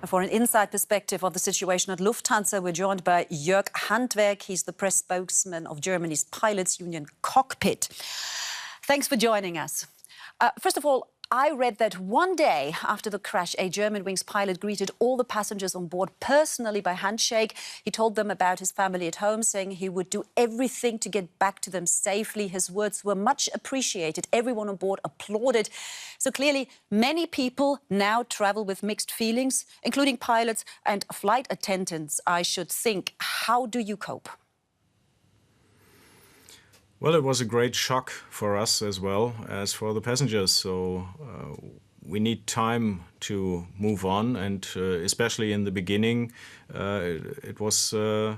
For an inside perspective of the situation at Lufthansa, we're joined by Jörg Handwerg. He's the press spokesman of Germany's pilots union Cockpit. Thanks for joining us. First of all, I read that one day after the crash, a Germanwings pilot greeted all the passengers on board personally by handshake. He told them about his family at home, saying he would do everything to get back to them safely. His words were much appreciated. Everyone on board applauded. So clearly, many people now travel with mixed feelings, including pilots and flight attendants, I should think. How do you cope? Well, it was a great shock for us as well as for the passengers. So we need time to move on, and especially in the beginning, there's a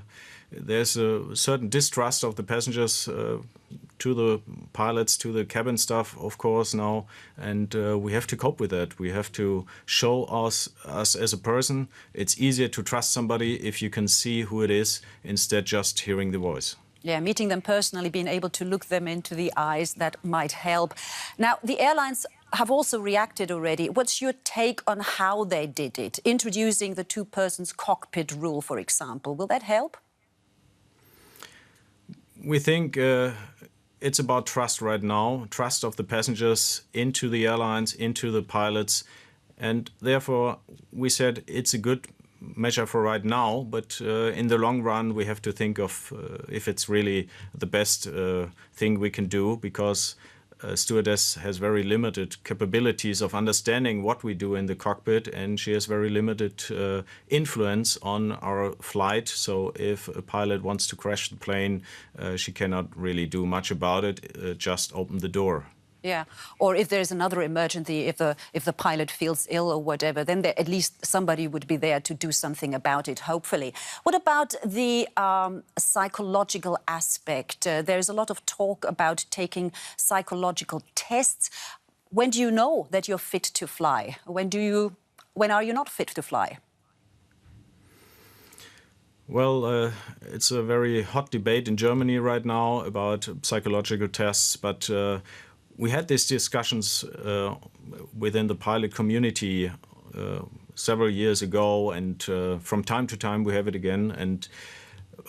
certain distrust of the passengers to the pilots, to the cabin staff, of course, now, and we have to cope with that. We have to show us as a person. It's easier to trust somebody if you can see who it is instead just hearing the voice. Yeah, meeting them personally, being able to look them into the eyes, that might help. Now, the airlines have also reacted already. What's your take on how they did it? Introducing the two-persons cockpit rule, for example. Will that help? We think it's about trust right now, trust of the passengers into the airlines, into the pilots. And therefore, we said it's a good measure for right now, but in the long run we have to think of if it's really the best thing we can do, because stewardess has very limited capabilities of understanding what we do in the cockpit, and she has very limited influence on our flight. So if a pilot wants to crash the plane, she cannot really do much about it, just open the door. Yeah, or if there's another emergency, if the pilot feels ill or whatever, then at least somebody would be there to do something about it, hopefully. What about the psychological aspect? There's a lot of talk about taking psychological tests. When do you know that you're fit to fly? When are you not fit to fly? Well, it's a very hot debate in Germany right now about psychological tests, but we had these discussions within the pilot community several years ago, and from time to time we have it again. And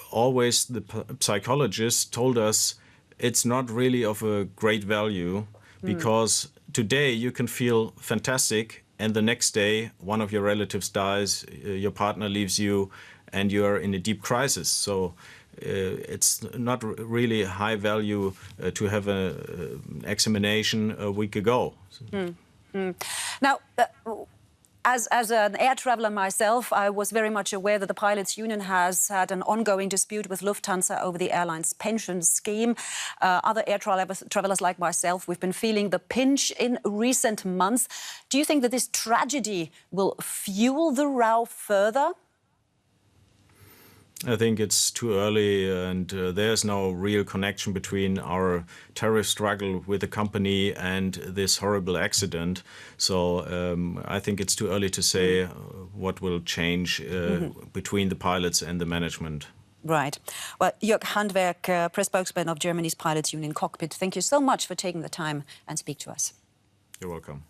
always the psychologists told us it's not really of a great value, because today you can feel fantastic and the next day one of your relatives dies, your partner leaves you, and you're in a deep crisis. So it's not really high value to have an examination a week ago. Now, as an air traveller myself, I was very much aware that the pilots' union has had an ongoing dispute with Lufthansa over the airline's pension scheme. Other air travellers like myself, we've been feeling the pinch in recent months. Do you think that this tragedy will fuel the row further? I think it's too early, and there's no real connection between our tariff struggle with the company and this horrible accident. So I think it's too early to say what will change between the pilots and the management. Right. Well, Jörg Handwerg, press spokesman of Germany's pilots union Cockpit, thank you so much for taking the time and speak to us. You're welcome.